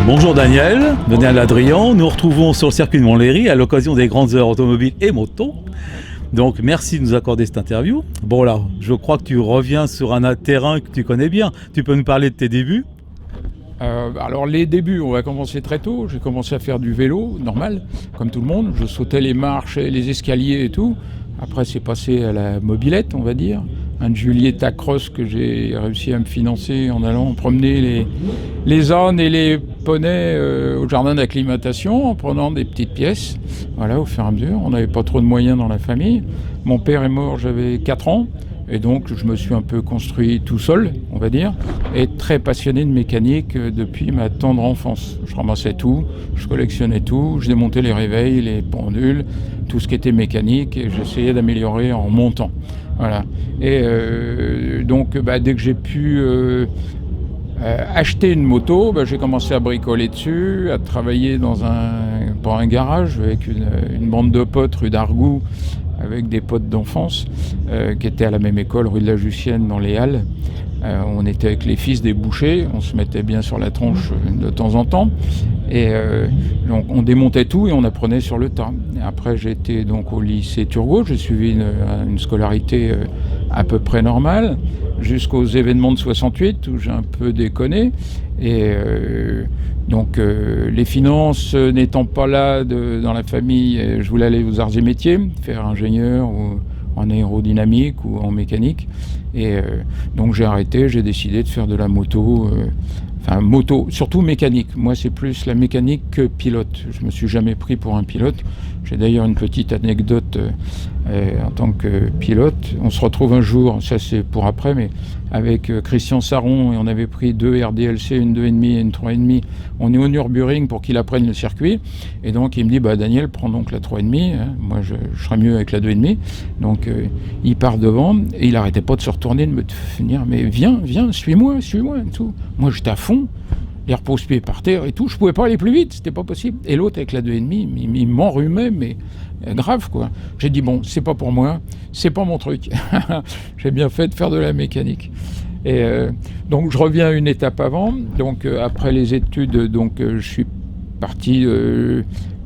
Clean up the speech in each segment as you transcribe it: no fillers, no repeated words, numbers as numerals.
Bonjour Daniel Adrian, nous nous retrouvons sur le circuit de Montlhéry à l'occasion des grandes heures automobiles et motos. Donc merci de nous accorder cette interview. Bon là, je crois que tu reviens sur un terrain que tu connais bien. Tu peux nous parler de tes débuts ? Alors les débuts, on va commencer très tôt. J'ai commencé à faire du vélo, normal, comme tout le monde. Je sautais les marches, les escaliers et tout. Après c'est passé à la mobilette, on va dire. Un Giulietta Cross que j'ai réussi à me financer en allant promener les ânes et les poneys au jardin d'acclimatation, en prenant des petites pièces. Voilà, au fur et à mesure. On n'avait pas trop de moyens dans la famille. Mon père est mort, j'avais 4 ans. Et donc, je me suis un peu construit tout seul, on va dire, et très passionné de mécanique depuis ma tendre enfance. Je ramassais tout, je collectionnais tout, je démontais les réveils, les pendules, tout ce qui était mécanique, et j'essayais d'améliorer en montant. Voilà. Et donc, dès que j'ai pu acheter une moto, j'ai commencé à bricoler dessus, à travailler pour un garage avec une bande de potes rue d'Argout, avec des potes d'enfance qui étaient à la même école, rue de la Jussienne, dans les Halles. On était avec les fils des bouchers, on se mettait bien sur la tronche de temps en temps. Et donc on démontait tout et on apprenait sur le tas. Et après j'ai été donc au lycée Turgot, j'ai suivi une scolarité à peu près normale, jusqu'aux événements de 68 où j'ai un peu déconné. Et donc les finances n'étant pas là dans la famille, je voulais aller aux arts et métiers, faire ingénieur ou en aérodynamique ou en mécanique. Et donc j'ai arrêté, j'ai décidé de faire de la moto, surtout mécanique. Moi c'est plus la mécanique que pilote. Je me suis jamais pris pour un pilote. J'ai d'ailleurs une petite anecdote en tant que pilote. On se retrouve un jour, ça c'est pour après, mais avec Christian Saron, et on avait pris 2 RDLC, une 2,5 et une 3,5. On est au Nürburgring pour qu'il apprenne le circuit. Et donc il me dit, Daniel, prends donc la 3,5. Moi je serais mieux avec la 2,5. Donc il part devant et il arrêtait pas de se retourner, de me dire, mais viens, suis-moi et tout. Moi j'étais à fond. Les repose-pieds par terre et tout, je pouvais pas aller plus vite, c'était pas possible. Et l'autre avec la 2,5, il m'enrhumait, mais grave quoi. J'ai dit bon, c'est pas pour moi, c'est pas mon truc. J'ai bien fait de faire de la mécanique. Et donc je reviens une étape avant. Donc après les études, je suis parti.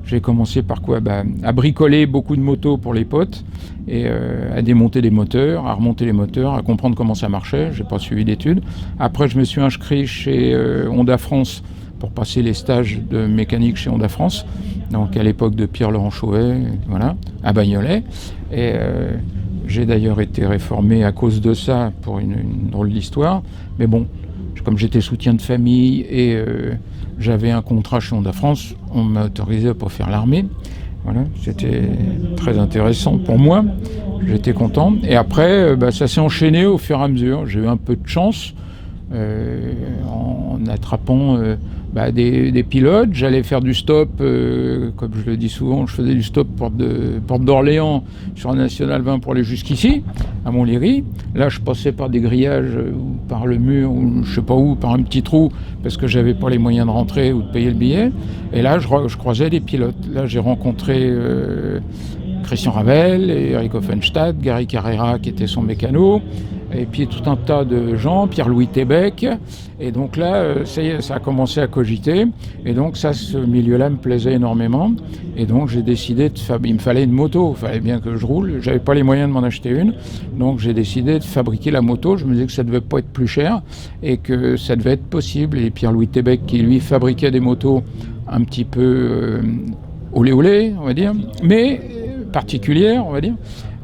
J'ai commencé par quoi ? À bricoler beaucoup de motos pour les potes et à démonter des moteurs, à remonter les moteurs, à comprendre comment ça marchait. J'ai pas suivi d'études. Après, je me suis inscrit chez Honda France pour passer les stages de mécanique chez Honda France. Donc à l'époque de Pierre-Laurent Chauvet, voilà, à Bagnolet. Et j'ai d'ailleurs été réformé à cause de ça pour une drôle d'histoire. Mais bon, comme j'étais soutien de famille et j'avais un contrat chez Honda France, on m'a autorisé à pas faire l'armée. Voilà, c'était très intéressant pour moi. J'étais content. Et après, ça s'est enchaîné au fur et à mesure. J'ai eu un peu de chance en attrapant des pilotes. J'allais faire du stop, comme je le dis souvent, je faisais du stop porte d'Orléans sur la Nationale 20 pour aller jusqu'ici, à Montlhéry. Là, je passais par des grillages ou par le mur, ou je sais pas où, par un petit trou, parce que j'avais pas les moyens de rentrer ou de payer le billet. Et là, je croisais des pilotes. Là, j'ai rencontré Christian Ravel, Eric Offenstadt, Gary Carrera, qui était son mécano, et puis tout un tas de gens, Pierre-Louis Tébec. Et donc là, ça y est, ça a commencé à cogiter. Et donc ça, ce milieu-là me plaisait énormément. Et donc j'ai décidé il me fallait une moto, il fallait bien que je roule. J'avais pas les moyens de m'en acheter une. Donc j'ai décidé de fabriquer la moto. Je me disais que ça devait pas être plus cher et que ça devait être possible. Et Pierre-Louis Tébec, qui lui fabriquait des motos un petit peu olé, on va dire, mais particulières, on va dire.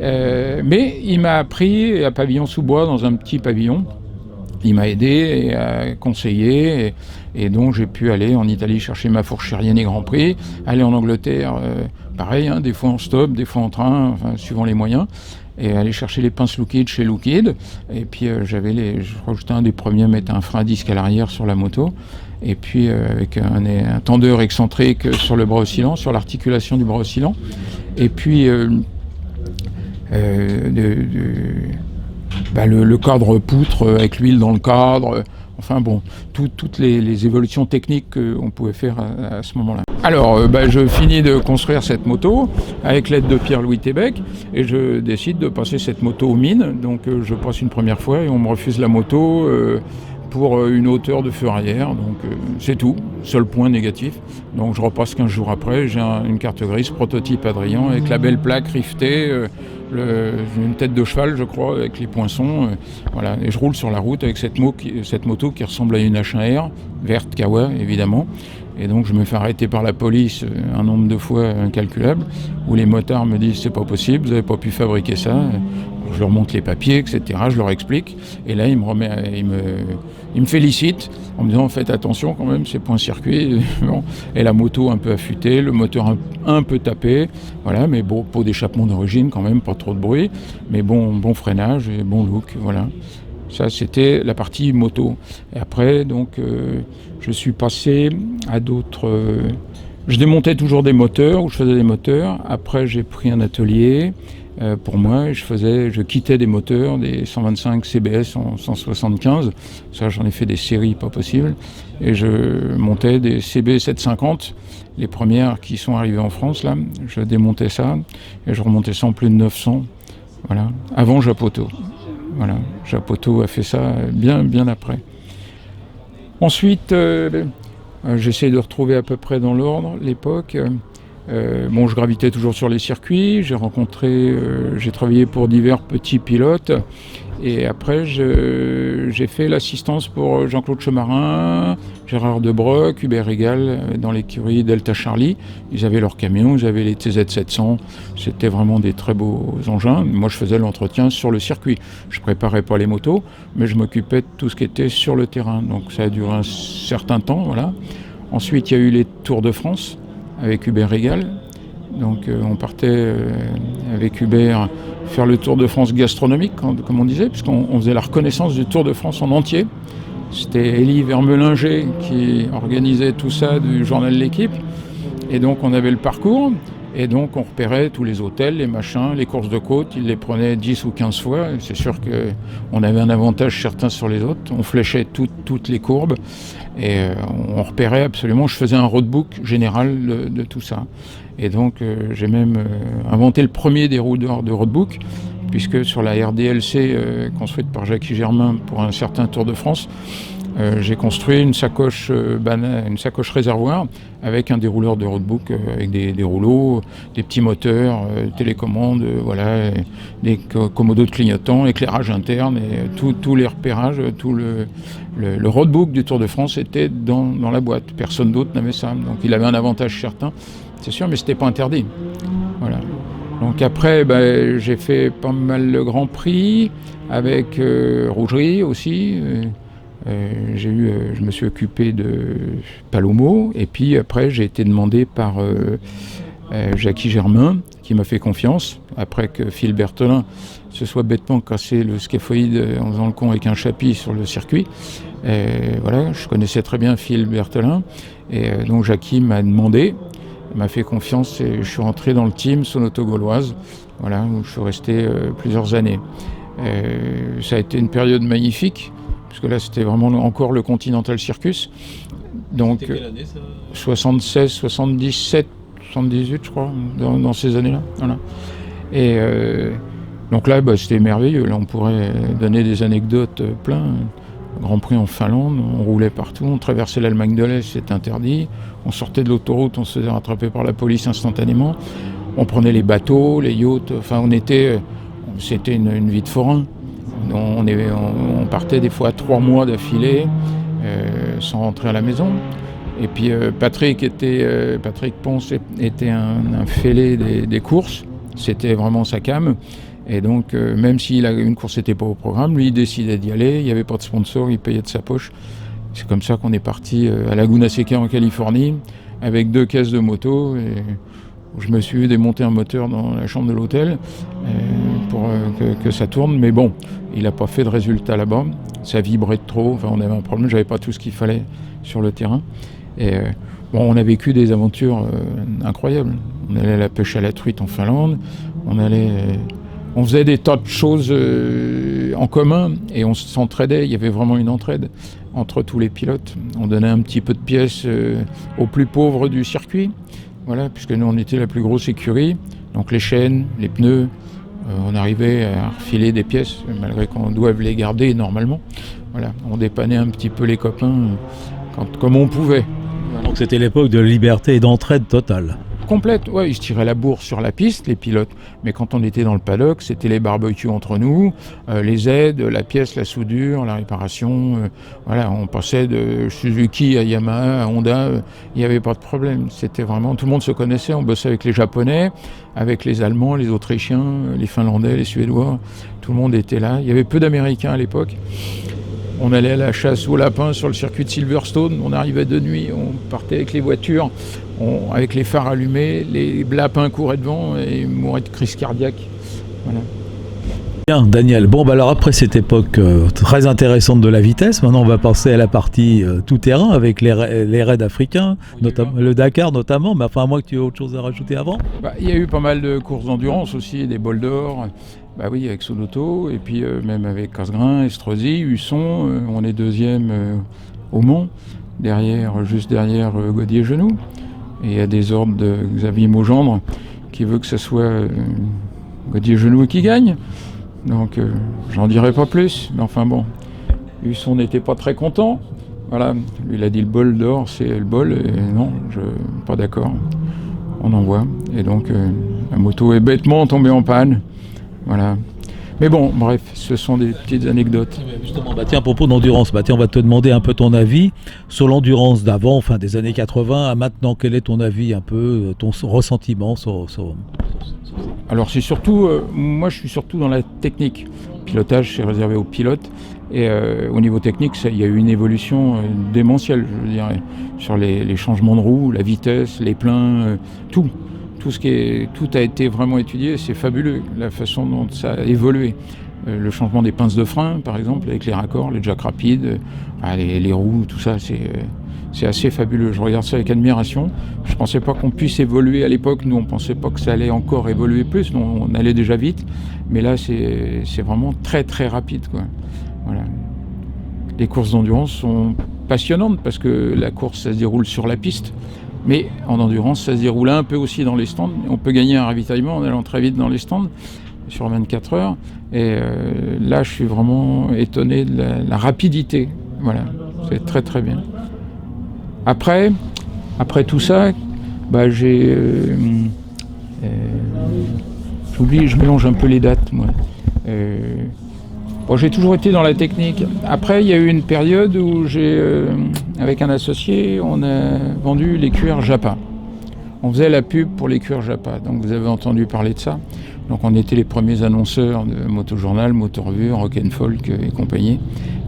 Mais il m'a pris à Pavillon-sous-Bois, dans un petit pavillon. Il m'a aidé et a conseillé. Et donc j'ai pu aller en Italie chercher ma Fourcherienne et Grand Prix, aller en Angleterre, pareil, des fois en stop, des fois en train, suivant les moyens, et aller chercher les pinces Lookid chez Lookid. Et puis je crois que j'étais un des premiers à mettre un frein à disque à l'arrière sur la moto. Et puis avec un tendeur excentrique sur le bras oscillant, sur l'articulation du bras oscillant. Et puis le cadre poutre avec l'huile dans le cadre, enfin bon, toutes les évolutions techniques qu'on pouvait faire à ce moment-là. Alors, je finis de construire cette moto avec l'aide de Pierre-Louis Tébec et je décide de passer cette moto aux mines. Donc je passe une première fois et on me refuse la moto pour une hauteur de feu arrière, donc c'est tout, seul point négatif. Donc je repasse 15 jours après, j'ai une carte grise prototype Adrien avec la belle plaque rivetée, une tête de cheval je crois avec les poinçons, voilà. Et je roule sur la route avec cette moto qui ressemble à une H1R, verte Kawa évidemment. Et donc je me fais arrêter par la police un nombre de fois incalculable, où les motards me disent c'est pas possible, vous n'avez pas pu fabriquer ça. Je leur montre les papiers, etc. Je leur explique. Et là, il me félicite en me disant faites attention quand même, c'est point circuit. Bon. Et la moto un peu affûtée, le moteur un peu tapé. Voilà, mais bon, pot d'échappement d'origine quand même, pas trop de bruit. Mais bon freinage et bon look, voilà. Ça, c'était la partie moto. Et après, donc, je suis passé à d'autres... je démontais toujours des moteurs, ou je faisais des moteurs. Après, j'ai pris un atelier pour moi. Je quittais des moteurs, des 125 CBS en 175. Ça, j'en ai fait des séries pas possibles. Et je montais des CB 750, les premières qui sont arrivées en France, là. Je démontais ça et je remontais ça en plus de 900. Voilà. Avant Japoto. Voilà, Japoto a fait ça bien après. Ensuite, j'essaie de retrouver à peu près dans l'ordre l'époque. Je gravitais toujours sur les circuits. J'ai travaillé pour divers petits pilotes. Et après, j'ai fait l'assistance pour Jean-Claude Chemarin, Gérard Debroc, Hubert Régal dans l'écurie Delta Charlie. Ils avaient leurs camions, ils avaient les TZ700. C'était vraiment des très beaux engins. Moi, je faisais l'entretien sur le circuit. Je préparais pas les motos, mais je m'occupais de tout ce qui était sur le terrain. Donc ça a duré un certain temps, voilà. Ensuite, il y a eu les Tours de France avec Hubert Régal. Donc on partait avec Hubert faire le Tour de France gastronomique, comme on disait, puisqu'on faisait la reconnaissance du Tour de France en entier. C'était Élie Vermelinger qui organisait tout ça du journal L'Équipe. Et donc on avait le parcours, et donc on repérait tous les hôtels, les machins, les courses de côte, ils les prenaient 10 ou 15 fois. Et c'est sûr qu'on avait un avantage certain sur les autres. On fléchait toutes les courbes, et on repérait absolument. Je faisais un roadbook général de tout ça. Et donc j'ai même inventé le premier dérouleur de roadbook, puisque sur la RDLC construite par Jackie Germain pour un certain Tour de France, j'ai construit une sacoche réservoir avec un dérouleur de roadbook, avec des rouleaux, des petits moteurs, télécommande, voilà, des commodos de clignotants, éclairage interne, et tous les repérages, tout le roadbook du Tour de France était dans la boîte. Personne d'autre n'avait ça. Donc il avait un avantage certain, c'est sûr, mais c'était pas interdit. Voilà. Donc après, j'ai fait pas mal le Grand Prix avec Rougerie aussi. Je me suis occupé de Palomo, et puis après j'ai été demandé par Jackie Germain, qui m'a fait confiance, après que Phil Berthelin se soit bêtement cassé le scaphoïde en faisant le con avec un chapitre sur le circuit. Voilà, je connaissais très bien Phil Berthelin, et donc Jackie m'a fait confiance, et je suis rentré dans le team Sonoto Gauloise, voilà, où je suis resté plusieurs années. Ça a été une période magnifique, parce que là c'était vraiment encore le Continental Circus. Donc c'était quelle année ça ? 76, 77, 78 je crois, dans ces années-là. Voilà. Et donc là c'était merveilleux, là on pourrait donner des anecdotes plein. Grand Prix en Finlande, on roulait partout, on traversait l'Allemagne de l'Est, c'était interdit. On sortait de l'autoroute, on se faisait rattraper par la police instantanément. On prenait les bateaux, les yachts, enfin c'était une vie de forain. On partait des fois 3 mois d'affilée sans rentrer à la maison. Et puis Patrick Ponce était un fêlé des courses, c'était vraiment sa came. Et donc, même si une course n'était pas au programme, lui, il décidait d'y aller. Il n'y avait pas de sponsor, il payait de sa poche. C'est comme ça qu'on est parti à Laguna Seca en Californie, avec 2 caisses de moto. Et je me suis démonter un moteur dans la chambre de l'hôtel pour que ça tourne. Mais bon, il n'a pas fait de résultat là-bas. Ça vibrait trop. Enfin, on avait un problème. Je n'avais pas tout ce qu'il fallait sur le terrain. Et on a vécu des aventures incroyables. On allait à la pêche à la truite en Finlande. On faisait des tas de choses en commun, et on s'entraidait. Il y avait vraiment une entraide entre tous les pilotes. On donnait un petit peu de pièces aux plus pauvres du circuit, voilà, puisque nous on était la plus grosse écurie. Donc les chaînes, les pneus, On arrivait à refiler des pièces, malgré qu'on doive les garder normalement. Voilà, on dépannait un petit peu les copains comme on pouvait. Donc c'était l'époque de liberté et d'entraide totale. Complète, ouais, ils se tiraient la bourre sur la piste, les pilotes. Mais quand on était dans le paddock, c'était les barbecues entre nous, les aides, la pièce, la soudure, la réparation. Voilà, on passait de Suzuki à Yamaha, à Honda, il n'y avait pas de problème. C'était vraiment, tout le monde se connaissait, on bossait avec les Japonais, avec les Allemands, les Autrichiens, les Finlandais, les Suédois. Tout le monde était là. Il y avait peu d'Américains à l'époque. On allait à la chasse aux lapins sur le circuit de Silverstone, on arrivait de nuit, on partait avec les voitures, avec les phares allumés, les lapins couraient devant et mouraient de crise cardiaque. Voilà. Bien, Daniel. Bon, bah alors après cette époque très intéressante de la vitesse, maintenant on va passer à la partie tout-terrain avec les raids africains, le Dakar notamment, mais enfin à moins que tu aies autre chose à rajouter avant. Il y a eu pas mal de courses d'endurance aussi, des bols d'or. Bah oui, avec Sonoto, et puis même avec Casgrain, Estrosi, Husson, on est deuxième au Mans, juste derrière Gaudier-Genoux. Et il y a des ordres de Xavier Maugendre qui veut que ce soit Gaudier-Genoux qui gagne. Donc j'en dirai pas plus, mais enfin bon, Husson n'était pas très content. Voilà, lui il a dit le bol d'or c'est le bol, et non, je pas d'accord. On envoie, et donc la moto est bêtement tombée en panne. Voilà. Mais bon, bref, ce sont des petites anecdotes. Justement, tiens, à propos d'endurance, on va te demander un peu ton avis sur l'endurance d'avant, enfin des années 80 à maintenant. Quel est ton avis, un peu, ton ressentiment sur... Alors c'est surtout, moi je suis surtout dans la technique. Le pilotage c'est réservé aux pilotes. Et au niveau technique, il y a eu une évolution démentielle, je dirais, sur les changements de roue, la vitesse, les pleins, tout. Tout a été vraiment étudié, c'est fabuleux la façon dont ça a évolué. Le changement des pinces de frein, par exemple, avec les raccords, les jacks rapides, les roues, tout ça, c'est assez fabuleux. Je regarde ça avec admiration. Je ne pensais pas qu'on puisse évoluer à l'époque. Nous, on ne pensait pas que ça allait encore évoluer plus. Nous, on allait déjà vite. Mais là, c'est vraiment très, très rapide, quoi. Voilà. Les courses d'endurance sont passionnantes parce que la course, ça se déroule sur la piste. Mais en endurance, ça se déroule un peu aussi dans les stands. On peut gagner un ravitaillement en allant très vite dans les stands sur 24 heures. Et là, je suis vraiment étonné de la rapidité. Voilà, c'est très très bien. Après tout ça, j'oublie, je mélange un peu les dates, moi. J'ai toujours été dans la technique. Après, il y a eu une période où avec un associé, on a vendu les cuirs Japa. On faisait la pub pour les cuirs Japa, donc vous avez entendu parler de ça. Donc on était les premiers annonceurs de Motojournal, Motorevue, Rock'n'Folk et compagnie.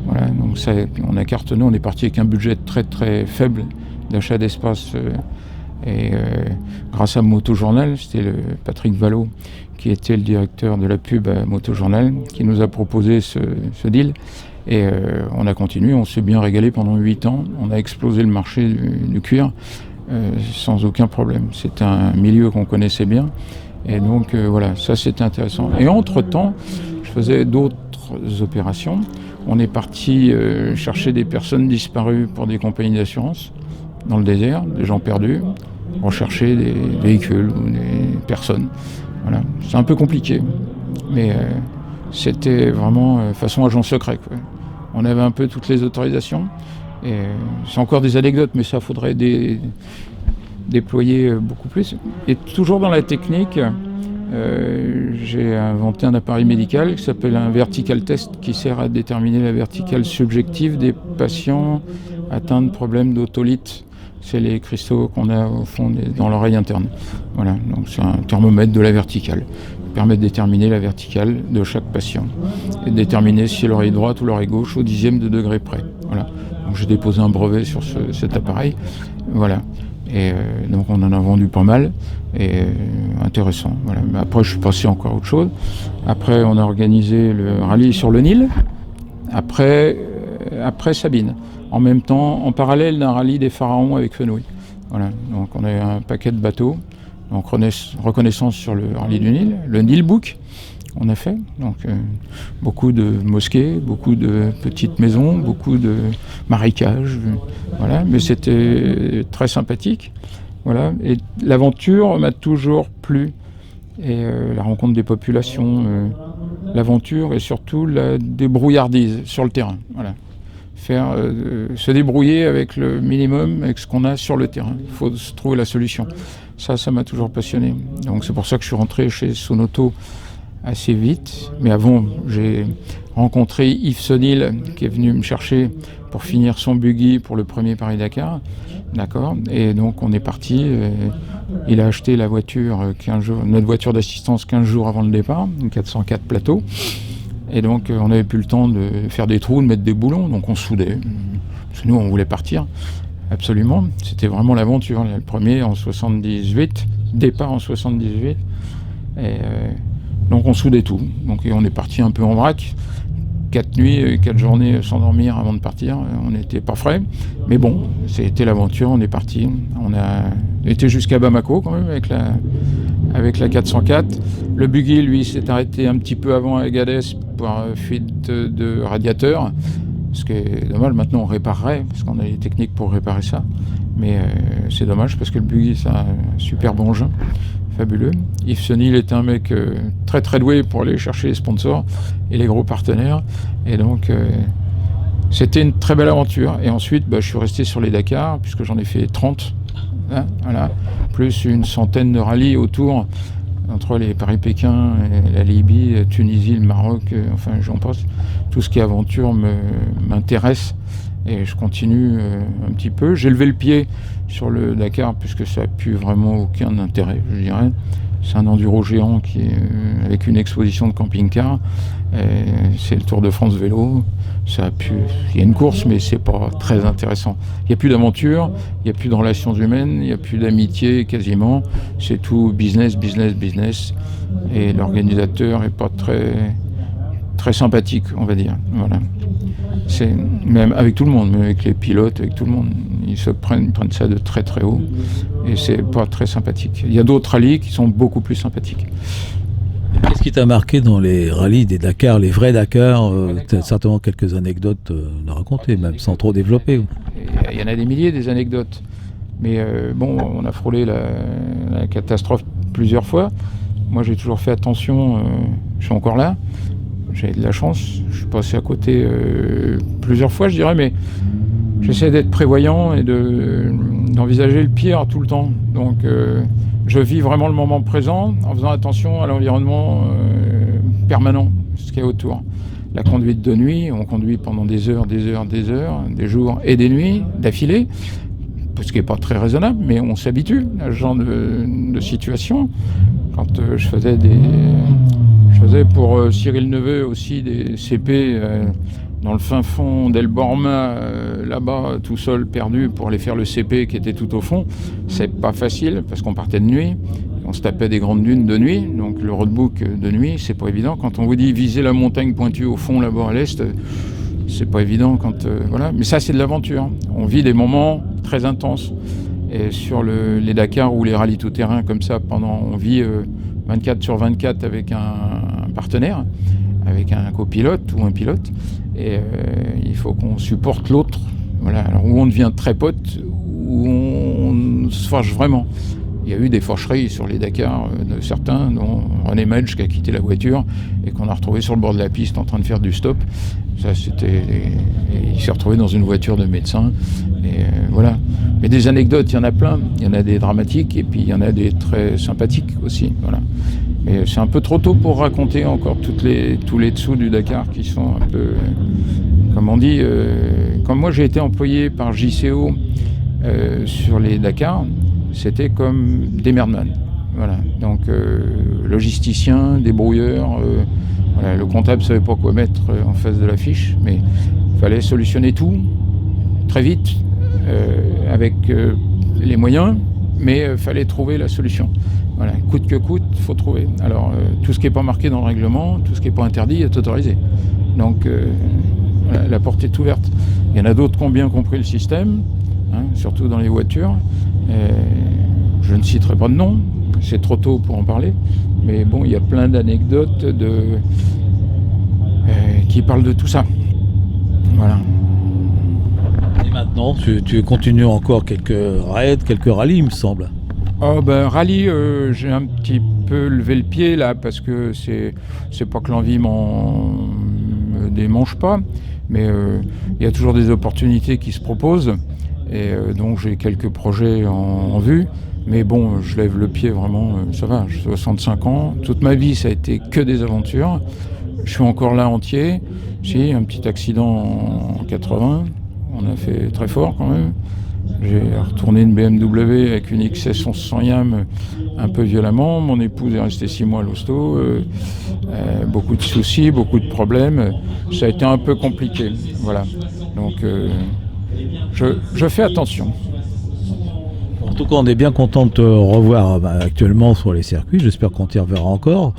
Voilà, donc ça, on a cartonné, on est parti avec un budget très très faible d'achat d'espace. Et grâce à Motojournal, c'était le Patrick Vallot qui était le directeur de la pub à Motojournal, qui nous a proposé ce deal. Et on a continué, on s'est bien régalé pendant 8 ans. On a explosé le marché du cuir sans aucun problème. C'était un milieu qu'on connaissait bien. Et donc voilà, ça c'était intéressant. Et entre-temps, je faisais d'autres opérations. On est parti chercher des personnes disparues pour des compagnies d'assurance dans le désert, des gens perdus, rechercher des véhicules ou des personnes. Voilà. C'est un peu compliqué, mais c'était vraiment façon agent secret, quoi. On avait un peu toutes les autorisations. Et c'est encore des anecdotes, mais ça faudrait déployer beaucoup plus. Et toujours dans la technique, j'ai inventé un appareil médical qui s'appelle un vertical test, qui sert à déterminer la verticale subjective des patients atteints de problèmes d'autolite. C'est les cristaux qu'on a au fond dans l'oreille interne. Voilà, donc c'est un thermomètre de la verticale. Il permet de déterminer la verticale de chaque patient et de déterminer si l'oreille droite ou l'oreille gauche au 10e de degré près. Voilà. Donc j'ai déposé un brevet sur cet appareil. Voilà. Et donc on en a vendu pas mal et intéressant. Voilà. Mais après je suis passé encore à autre chose. Après on a organisé le rallye sur le Nil. Après Sabine. En même temps, en parallèle d'un rallye des pharaons avec Fenouil. Voilà, donc on a un paquet de bateaux, donc reconnaissance sur le rallye du Nil, le Nil Book, on a fait, donc beaucoup de mosquées, beaucoup de petites maisons, beaucoup de marécages, voilà, mais c'était très sympathique, voilà, et l'aventure m'a toujours plu. et la rencontre des populations, l'aventure et surtout la débrouillardise sur le terrain. Voilà. Se débrouiller avec le minimum, avec ce qu'on a sur le terrain. Il faut trouver la solution. Ça m'a toujours passionné. Donc c'est pour ça que je suis rentré chez Sonoto assez vite. Mais avant, j'ai rencontré Yves Sonil qui est venu me chercher pour finir son buggy pour le premier Paris-Dakar. D'accord. Et donc on est parti. Il a acheté la voiture 15 jours, notre voiture d'assistance 15 jours avant le départ, une 404 plateau. Et donc on avait plus le temps de faire des trous, de mettre des boulons, donc on soudait. Parce que nous on voulait partir, absolument. C'était vraiment l'aventure. Le premier en 78, départ en 78. Et donc on soudait tout. Donc et on est parti un peu en vrac. 4 nuits, 4 journées sans dormir avant de partir. On n'était pas frais. Mais bon, c'était l'aventure, on est parti. On a été jusqu'à Bamako quand même avec la 404. Le buggy, lui, s'est arrêté un petit peu avant à Agadez pour fuite de radiateur. Ce qui est dommage, maintenant on réparerait, parce qu'on a les techniques pour réparer ça. Mais c'est dommage parce que le buggy, c'est un super engin. Fabuleux. Yves Sonil était un mec très très doué pour aller chercher les sponsors et les gros partenaires. Et donc c'était une très belle aventure. Et ensuite je suis resté sur les Dakar puisque j'en ai fait 30. Hein, voilà. Plus une centaine de rallyes autour entre les Paris-Pékin, la Libye, la Tunisie, le Maroc, enfin j'en passe. Tout ce qui est aventure m'intéresse. Et je continue un petit peu. J'ai levé le pied sur le Dakar puisque ça n'a plus vraiment aucun intérêt, je dirais. C'est un enduro géant qui est avec une exposition de camping-car. C'est le Tour de France vélo. Il y a une course, mais c'est pas très intéressant. Il n'y a plus d'aventure, il n'y a plus de relations humaines, il n'y a plus d'amitié quasiment. C'est tout business, business, business. Et l'organisateur est pas très sympathique, on va dire. Voilà. C'est même avec tout le monde, même avec les pilotes, avec tout le monde, ils prennent ça de très très haut et c'est pas très sympathique. Il y a d'autres rallyes qui sont beaucoup plus sympathiques. Qu'est-ce qui t'a marqué dans les rallyes des Dakar, les vrais Dakar? Tu as certainement quelques anecdotes à raconter, même sans trop développer. Il y en a des milliers des anecdotes, mais on a frôlé la catastrophe plusieurs fois. Moi j'ai toujours fait attention, je suis encore là. J'ai de la chance, je suis passé à côté plusieurs fois, je dirais, mais j'essaie d'être prévoyant et d'envisager le pire tout le temps. Donc, je vis vraiment le moment présent en faisant attention à l'environnement permanent, ce qu'il y a autour. La conduite de nuit, on conduit pendant des heures, des jours et des nuits d'affilée, ce qui n'est pas très raisonnable, mais on s'habitue à ce genre de situation. Quand je faisais pour Cyril Neveu aussi des CP dans le fin fond d'El Borma, là-bas, tout seul, perdu, pour aller faire le CP qui était tout au fond. C'est pas facile parce qu'on partait de nuit, on se tapait des grandes dunes de nuit, donc le roadbook de nuit, c'est pas évident. Quand on vous dit viser la montagne pointue au fond, là-bas à l'est, c'est pas évident voilà. Mais ça, c'est de l'aventure. On vit des moments très intenses. Et sur les Dakar ou les rallyes tout-terrain comme ça, on vit 24 sur 24 avec un partenaire, avec un copilote ou un pilote, et il faut qu'on supporte l'autre. Voilà. Alors, où on devient très pote, où on se fâche vraiment. Il y a eu des fâcheries sur les Dakar de certains, dont René Medge qui a quitté la voiture et qu'on a retrouvé sur le bord de la piste en train de faire du stop. Ça, il s'est retrouvé dans une voiture de médecin. Et voilà. Mais des anecdotes, il y en a plein. Il y en a des dramatiques et puis il y en a des très sympathiques aussi. Voilà. Mais c'est un peu trop tôt pour raconter encore tous les dessous du Dakar qui sont un peu, comme on dit, comme moi j'ai été employé par JCO sur les Dakar, c'était comme des merdman. Voilà. Donc logisticien, débrouilleur, voilà, le comptable ne savait pas quoi mettre en face de l'affiche, mais il fallait solutionner tout très vite avec les moyens, mais il fallait trouver la solution. Voilà, coûte que coûte, il faut trouver. Alors tout ce qui n'est pas marqué dans le règlement, tout ce qui n'est pas interdit est autorisé. Donc voilà, la porte est ouverte. Il y en a d'autres qui ont bien compris le système, hein, surtout dans les voitures. Je ne citerai pas de nom, c'est trop tôt pour en parler, mais bon, il y a plein d'anecdotes qui parlent de tout ça. Voilà. Et maintenant, tu continues encore quelques raids, quelques rallyes, il me semble. Rallye, j'ai un petit peu levé le pied là, parce que c'est pas que l'envie me démange pas, mais il y a toujours des opportunités qui se proposent, et donc j'ai quelques projets en vue. Mais bon, je lève le pied vraiment, ça va, j'ai 65 ans, toute ma vie ça a été que des aventures. Je suis encore là entier. Si, un petit accident en 80, on a fait très fort quand même. J'ai retourné une BMW avec une XS 1100 YAM un peu violemment. Mon épouse est restée 6 mois à l'hosto. Beaucoup de soucis, beaucoup de problèmes. Ça a été un peu compliqué. Voilà. Donc, je fais attention. En tout cas, on est bien content de te revoir actuellement sur les circuits. J'espère qu'on t'y reverra encore.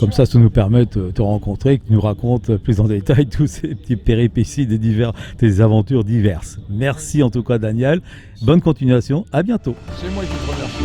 Comme ça nous permet de te rencontrer, que tu nous racontes plus en détail tous ces petits péripéties des aventures diverses. Merci en tout cas, Daniel. Bonne continuation. À bientôt. C'est moi qui te remercie.